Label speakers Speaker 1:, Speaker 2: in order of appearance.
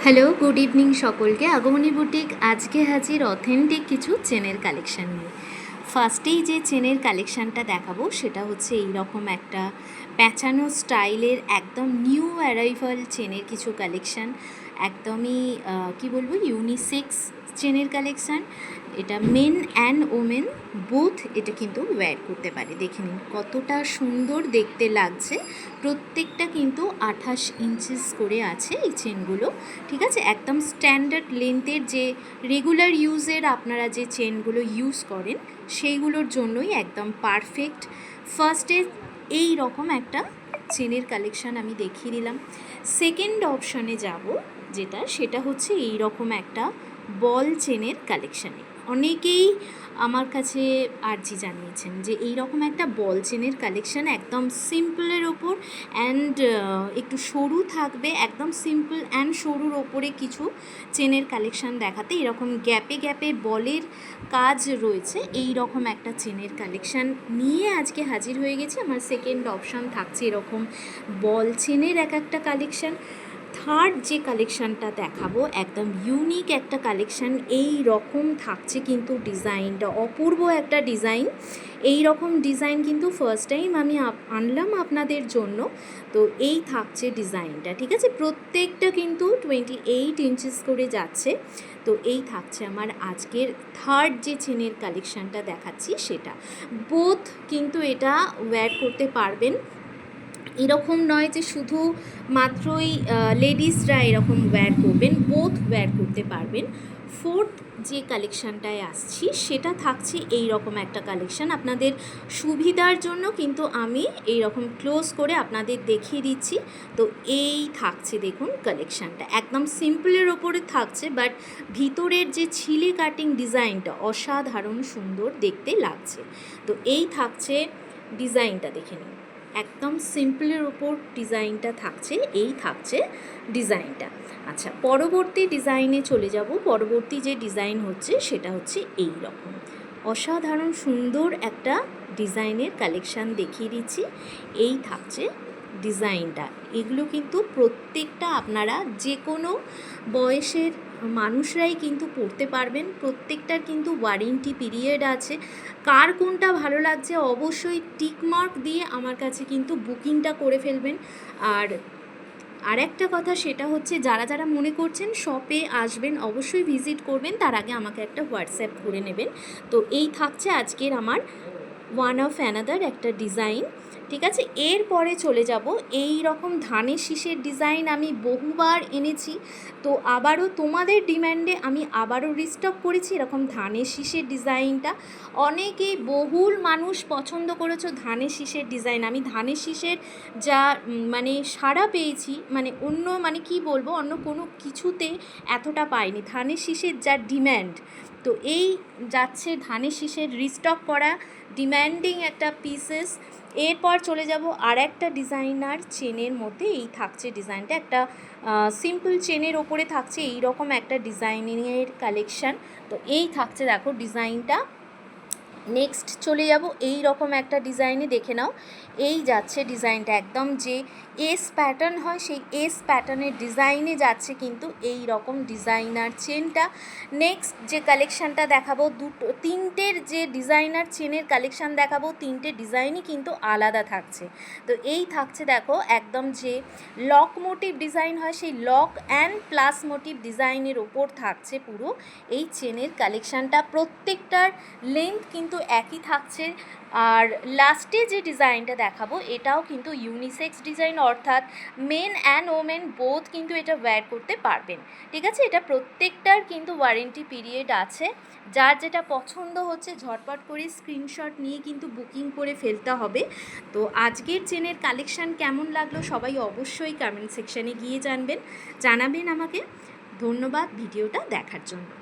Speaker 1: Hello, good evening সকলকে। আগমনী boutique আজকে হাজির অথেন্টিক কিছু চেনের কালেকশান নিয়ে। ফার্স্টেই যে চেনের কালেকশানটা দেখাবো সেটা হচ্ছে এই রকম একটা প্যাঁচানো স্টাইলের একদম নিউ অ্যারাইভাল চেনের কিছু কালেকশান। একদমই কি বলবো, ইউনিসেক্স চেনের কালেকশান। এটা মেন অ্যান্ড ওমেন বোথ এটা কিন্তু ওয়্যার করতে পারে। দেখে নিন কতটা সুন্দর দেখতে লাগছে। প্রত্যেকটা কিন্তু 28 ইঞ্চিস করে আছে এই চেনগুলো, ঠিক আছে। একদম স্ট্যান্ডার্ড লেন্থের, যে রেগুলার ইউজের আপনারা যে চেনগুলো ইউজ করেন সেইগুলোর জন্যই একদম পারফেক্ট। ফার্স্টে এই রকম একটা চেনের কালেকশান আমি দেখিয়ে দিলাম। সেকেন্ড অপশানে যাব, সেটা হচ্ছে এই রকম একটা বল চেনের কালেকশানে। অনেকেই আমার কাছে আর্জি জানিয়েছেন যে এই রকম একটা বল চেনের কালেকশান একদম সিম্পলের ওপর অ্যান্ড একটু সরু থাকবে, একদম সিম্পল অ্যান্ড সরুর ওপরে কিছু চেনের কালেকশান দেখাতে। এরকম গ্যাপে গ্যাপে বলের কাজ রয়েছে, এই রকম একটা চেনের কালেকশান নিয়ে আজকে হাজির হয়ে গেছি। আমার সেকেন্ড অপশান থাকছে এরকম বল চেনের একটা কালেকশান। থার্ড যে কালেকশানটা দেখাবো একদম ইউনিক একটা কালেকশান। এই রকম থাকছে কিন্তু ডিজাইনটা, অপূর্ব একটা ডিজাইন। এই রকম ডিজাইন কিন্তু ফার্স্ট টাইম আমি আনলাম আপনাদের জন্য। তো এই থাকছে ডিজাইনটা, ঠিক আছে। প্রত্যেকটা কিন্তু 28 ইঞ্চিস করে যাচ্ছে। তো এই থাকছে আমার আজকের থার্ড যে চেনের কালেকশানটা দেখাচ্ছি সেটা। বোথ কিন্তু এটা ওয়্যার করতে পারবেন। এরকম নয় যে শুধু মাত্রই লেডিসরা এরকম ওয়্যার করবেন, বোথ ওয়্যার করতে পারবেন। ফোর্থ যে কালেকশানটায় আসছি সেটা থাকছে এই রকম একটা কালেকশান। আপনাদের সুবিধার জন্য কিন্তু আমি এই রকম ক্লোজ করে আপনাদের দেখিয়ে দিচ্ছি। তো এই থাকছে, দেখুন কালেকশানটা একদম সিম্পলের ওপরে থাকছে, বাট ভিতরের যে ছিলে কাটিং ডিজাইনটা অসাধারণ সুন্দর দেখতে লাগছে। তো এই থাকছে ডিজাইনটা, দেখে নিন একদম সিম্পলের ওপর ডিজাইনটা থাকছে। এই থাকছে ডিজাইনটা। আচ্ছা, পরবর্তী ডিজাইনে চলে যাব। পরবর্তী যে ডিজাইন হচ্ছে সেটা হচ্ছে এই রকম অসাধারণ সুন্দর একটা ডিজাইনের কালেকশান দেখিয়ে দিচ্ছি। এই থাকছে ডিজাইনটা। এগুলো কিন্তু প্রত্যেকটা আপনারা যে কোনো বয়সের মানুষরাই কিন্তু পড়তে পারবেন। প্রত্যেকটার কিন্তু ওয়ারেন্টি পিরিয়ড আছে। কার কোনটা ভালো লাগছে অবশ্যই টিকমার্ক দিয়ে আমার কাছে কিন্তু বুকিংটা করে ফেলবেন। আর একটা কথা সেটা হচ্ছে, যারা যারা মনে করছেন শপে আসবেন, অবশ্যই ভিজিট করবেন, তার আগে আমাকে একটা হোয়াটসঅ্যাপ করে নেবেন। তো এই থাকছে আজকের আমার ওয়ান অফ অ্যানাদার একটা ডিজাইন, ঠিক আছে। এরপরে চলে যাব, এই রকম ধানের শীষের ডিজাইন আমি বহুবার এনেছি। তো আবারও তোমাদের ডিম্যান্ডে আমি আবারও রিস্টক করেছি এরকম ধানের শীষের ডিজাইনটা। অনেকেই বহুল মানুষ পছন্দ করেছো ধানের শীষের ডিজাইন। আমি ধানের শীষের যা মানে সাড়া পেয়েছি, মানে অন্য মানে কি বলবো, অন্য কোনো কিছুতে এতটা পাইনি। ধানের শীষের যা ডিম্যান্ড, তো এই যাচ্ছে ধানের শীষের রিস্টক করা ডিম্যান্ডিং একটা পিসেস। এরপর চলে যাব আর একটা ডিজাইনার চেনের মধ্যে। এই থাকছে ডিজাইনটা একটা সিম্পল চেনের ওপরে থাকছে এই রকম একটা ডিজাইনের কালেকশান। তো এই থাকছে, দেখো ডিজাইনটা। নেক্সট চলে যাব এই রকম একটা ডিজাইনে, দেখে নাও। এই যাচ্ছে ডিজাইনটা, একদম যে এস প্যাটার্ন হয় সেই এস প্যাটার্নের ডিজাইনে যাচ্ছে কিন্তু এই রকম ডিজাইনার চেনটা। নেক্সট যে কালেকশানটা দেখাবো, তিনটের যে ডিজাইনার চেনের কালেকশান দেখাবো, তিনটে ডিজাইনই কিন্তু আলাদা থাকছে। তো এই থাকছে, দেখো একদম যে লক মোটিভ ডিজাইন হয় সেই লক অ্যান্ড প্লাস মোটিভ ডিজাইনের ওপর থাকছে পুরো এই চেনের কালেকশানটা। প্রত্যেকটার লেন্থ কিন্তু একই থাকছে। আর লাস্টে যে ডিজাইনটা দেখাবো এটাও কিন্তু ইউনিসেক্স ডিজাইন, অর্থাৎ মেন অ্যান্ড ওমেন বোথ কিন্তু এটা ওয়্যার করতে পারবেন, ঠিক আছে। এটা প্রত্যেকটার কিন্তু ওয়ারেন্টি পিরিয়ড আছে। যার যেটা পছন্দ হচ্ছে ঝটপট করে স্ক্রিনশট নিয়ে কিন্তু বুকিং করে ফেলতে হবে। তো আজকের চেনের কালেকশান কেমন লাগলো সবাই অবশ্যই কমেন্ট সেকশানে গিয়ে জানাবেন আমাকে। ধন্যবাদ ভিডিওটা দেখার জন্য।